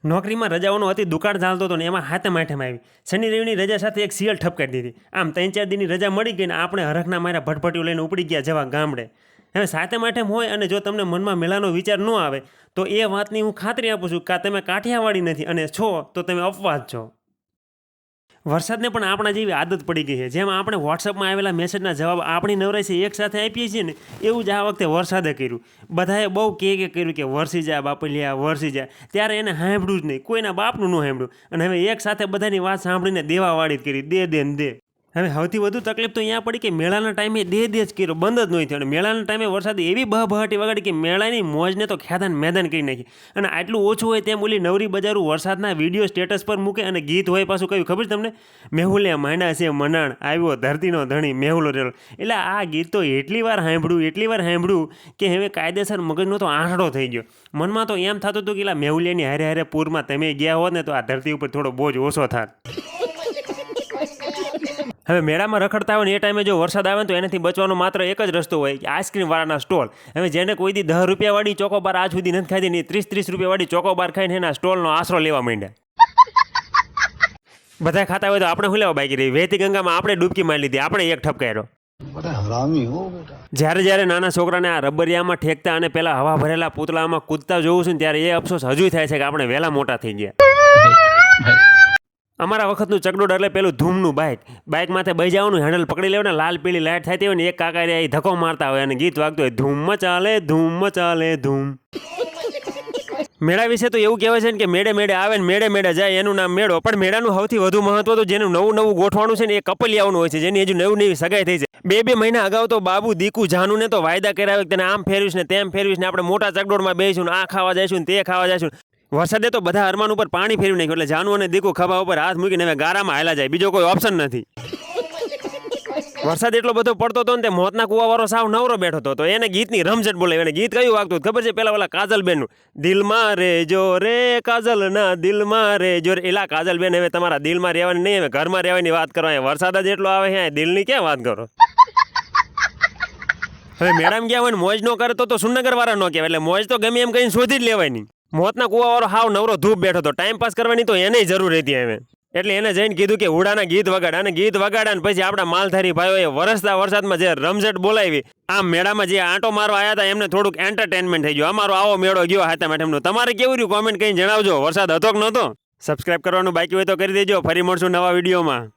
નોકરીમાં રજાઓનો અતિ દુકાળ ચાલતો હતો ને એમાં હાથમ આઠમ આવી. શનિ રવિની રજા સાથે એક સિયલ ઠપકારી દીધી. આમ 3-4 દિનની રજા મળી ગઈ ને આપણે હરખના મારા ભટભટીઓ લઈને ઉપડી ગયા જવા ગામડે. હવે સાતમ આઠમ હોય અને જો તમને મનમાં મેળાનો વિચાર ન આવે તો એ વાતની હું ખાતરી આપું છું કે તમે કાઠિયાવાડી નથી અને છો તો તમે અપવાદ છો. વરસાદને પણ આપણા જેવી આદત પડી ગઈ છે. જેમ આપણે વોટ્સઅપમાં આવેલા મેસેજના જવાબ આપણી નવરાશી એક સાથે આપીએ છીએ ને, એવું જ આ વખતે વરસાદે કર્યું. બધાએ બહુ કર્યું કે વરસી જાય બાપલિયા વરસી જાય. ત્યારે એને સાંભળ્યું જ નહીં, કોઈના બાપનું ન સાંભળ્યું. અને હવે એક સાથે બધાની વાત સાંભળીને દેવાવાળી જ કરી, દે ને દે. હવે સૌથી વધુ તકલીફ તો અહીંયા પડી કે મેળાના ટાઈમે દે જ કર્યો, બંધ જ નહીં થયો. અને મેળાના ટાઈમે વરસાદ એવી બહાટી વગાડી કે મેળાની મોજને તો ખેદાન મેદાન કરી નાખી. અને આટલું ઓછું હોય તેમ ઓલી નવરી બજારું વરસાદના વિડીયો સ્ટેટસ પર મૂકે અને ગીત હોય પાછું કયું ખબર છે તમને? મેહુલે માંડા છે મનાણ, આવ્યો ધરતીનો ધણી મેહુલો રેલો. એટલે આ ગીત તો એટલી વાર સાંભળ્યું કે હવે કાયદેસર મગજનો તો આંકડો થઈ ગયો. મનમાં તો એમ થતું હતું કે મેહુલિયાની હારે પૂરમાં તમે ગયા હોત ને તો આ ધરતી ઉપર થોડો બોજ ઓછો થાત. હવે મેળામાં રખડતા હોય ને એ ટાઈમે જો વરસાદ આવે તો એનાથી બચવાનો માત્ર એક જ રસ્તો હોય કે આઈસ્ક્રીમવાળાના સ્ટોલ. હવે જેને કોઈ દી 10 રૂપિયાવાળી ચોકોબાર આજ સુધી નથી ખાધી ને 30 રૂપિયાવાળી ચોકોબાર ખાઈને એના સ્ટોલનો આશરો લેવા માંડ્યા. બધા ખાતા હોય તો આપણે શું લેવા બાકી રહી? વહેતી ગંગામાં આપણે ડૂબકી મારી લીધી, આપણે એક ઠપકાર્યો. જ્યારે નાના છોકરાને આ રબરિયામાં ઠેકતા અને પેલા હવા ભરેલા પૂતળામાં કૂદતા જોઉં છું ત્યારે એ અફસોસ હજુ થાય છે કે આપણે વહેલા મોટા થઈ ગયા. અમારા વખતનું ચકડોળ એટલે પેલું ધૂમનું બાઇક માથે બઈ જવાનું, હેન્ડલ પકડી લેવાનું, લાલ પીળી લાઇટ થતી હોય ને એક કાકા એ ધક્કો મારતા હોય અને ગીત વાગતું હોય, ધૂમ ચાલે ધૂમ. મેળા વિશે તો એવું કહેવાય છે ને કે મેળે આવે ને મેળે જાય એનું નામ મેળો. પણ મેળાનું સૌથી વધુ મહત્વ તો જેનું નવું ગોઠવાનું છે ને એ કપલિયાઓનું હોય છે, જેની હજુ નવી સગાઈ થઈ છે. 2 મહિના અગાઉ તો બાબુ દીકુ જાનુને તો વાયદા કરાવે કે તને આમ ફેરવીશ ને તેમ ફેરવીશ ને આપણે મોટા ચકડોળમાં બેસીશું ને આ ખાવા જઈશું ને તે ખાવા જઈશું. વરસાદે તો બધા અરમાન ઉપર પાણી ફેરવી નાખ્યું એટલે જાનુ અને દીકુ ખભા ઉપર હાથ મૂકીને હવે ગારામાં હાલા જાય, બીજો કોઈ ઓપ્શન નથી. વરસાદ એટલો બધો પડતો હતો ને તે મોતના કુવાવાળો સાવ નવરો બેઠો હતો. તો એને ગીતની રમઝટ બોલાવી. એને ગીત કયું વાગતું ખબર છે? પેલા કાજલબેનનું, દિલમાં રેજો રે કાજલ ના દિલમાં રેજો રે. એલા કાજલબેન, હવે તમારા દિલમાં રહેવાની નહીં, હવે ઘરમાં રહેવાની વાત કરો. વરસાદ જ એટલો આવે છે, દિલની ક્યાં વાત કરો? હવે મેડમ ગયા હોય ને મોજ ન કરે તો સુરનગર વાળા ન કહેવાય. એટલે મોજ તો ગમે એમ કહીને શોધી જ લેવાની. મોતના કુવાવાળો હાવ નવરો ધૂપ બેઠો હતો, ટાઈમ પાસ કરવાની તો એને જરૂર હતી હવે. એટલે એને જઈને કીધું કે હુડાના ગીત વગાડ. અને ગીત વગાડ્યા ને પછી આપણા માલધારી ભાઈઓએ વરસતા વરસાદમાં જે રમઝટ બોલાવી, આમ મેળામાં જે આંટો મારવા આવ્યા હતા એમને થોડુંક એન્ટરટેનમેન્ટ થઈ ગયું. અમારો આવો મેળો ગયો હાથમ આઠમનો. તમારે કેવું રહ્યું કોમેન્ટ કરીને જણાવજો. વરસાદ હતો કે નહોતો? સબસ્ક્રાઇબ કરવાનું બાકી હોય તો કરી દેજો. ફરી મળશું નવા વિડીયોમાં.